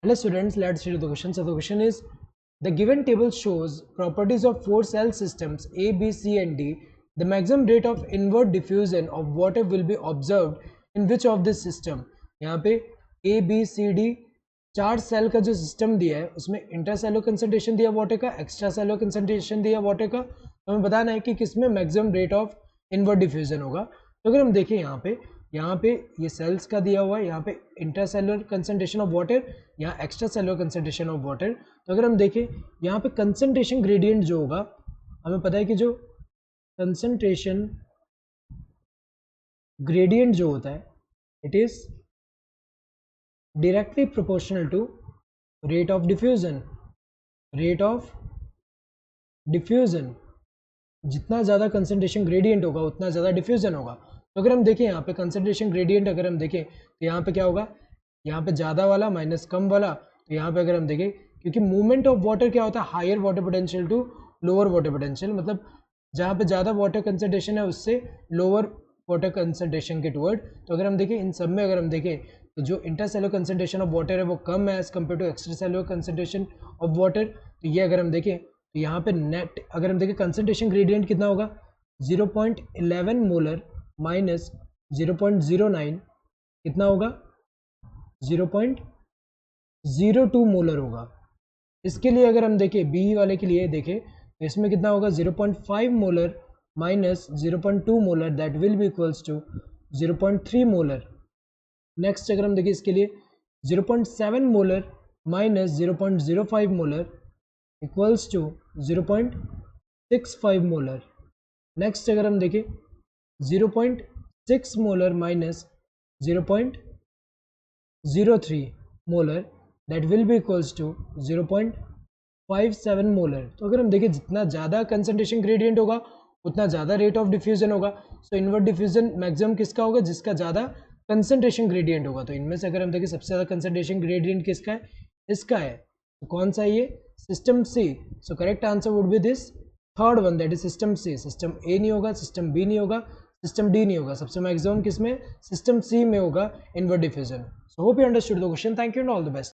Hello students, let's read the question. So the question is, the given table shows properties of 4 cell systems A, B, C and D. The maximum rate of inward diffusion of water will be observed in which of this system? यहाँ पे A, B, C, D 4 cell का जो system दिया है उसमें intercellular concentration दिया water का, extra cellular concentration दिया वाटर का, तो हमें बताना है कि किसमें maximum rate of inward diffusion होगा। तो अगर हम देखें यहाँ पे ये सेल्स का दिया हुआ है, यहाँ पे इंटरसेलुलर कंसंट्रेशन ऑफ वाटर, यहाँ extra cellular concentration of water. तो अगर हम देखें यहाँ पे कंसंट्रेशन ग्रेडियंट जो होगा, हमें पता है कि जो कंसंट्रेशन ग्रेडियंट जो होता है it is directly proportional to rate of diffusion. Rate of diffusion, जितना ज़्यादा कंसंट्रेशन ग्रेडियंट होगा उतना ज़्यादा डिफ्यूजन होगा। तो अगर हम देखें यहाँ पे कंसंट्रेशन ग्रेडियंट अगर हम देखें तो यहाँ पे क्या होगा, यहाँ पे ज़्यादा वाला माइनस कम वाला। तो यहाँ पे अगर हम देखें, क्योंकि मूवमेंट ऑफ वाटर क्या होता है, higher water potential to lower water potential, मतलब जहाँ पे ज़्यादा वाटर कंसंट्रेशन है उससे लोअर वाटर कंसंट्रेशन के टुवर्ड। तो अगर हम देखें इन सब में अगर हम देखें तो जो इंटरसेलुलर कंसंट्रेशन ऑफ वाटर है वो कम है as compare to extra cellular concentration of water. तो ये अगर हम देखें तो यहाँ पे नेट अगर हम देखें कंसंट्रेशन ग्रेडियंट कितना होगा, 0.11 मोलर माइनस 0.09 कितना होगा, 0.02 मोलर होगा। इसके लिए अगर हम देखें बी वाले के लिए देखें तो इसमें कितना होगा, 0.5 molar minus 0.2 molar, that will be equals to 0.3 molar. Next अगर हम देखें इसके लिए 0.7 molar minus 0.05 molar equals to 0.65 molar. Next अगर हम देखें 0.6 molar minus 0.03 molar, that will be equals to 0.57 molar. तो अगर हम देखें जितना ज़्यादा कंसंट्रेशन ग्रेडियंट होगा उतना ज़्यादा रेट ऑफ डिफ्यूजन होगा। सो इनवर्ट डिफ्यूजन मैक्सिमम किसका होगा, जिसका ज़्यादा कंसंट्रेशन ग्रेडियंट होगा। तो इनमें से अगर हम देखें सबसे ज़्यादा कंसंट्रेशन ग्रेडियंट किसका है, इसका है। तो कौन सा ये, system C. So correct answer would be this third one, that is system C. System A नहीं होगा, सिस्टम बी नहीं होगा, सिस्टम डी नहीं होगा, सबसे मैक्सिमम किसमें, सिस्टम सी में होगा invert diffusion. So hope you understood the question. Thank you and all the best.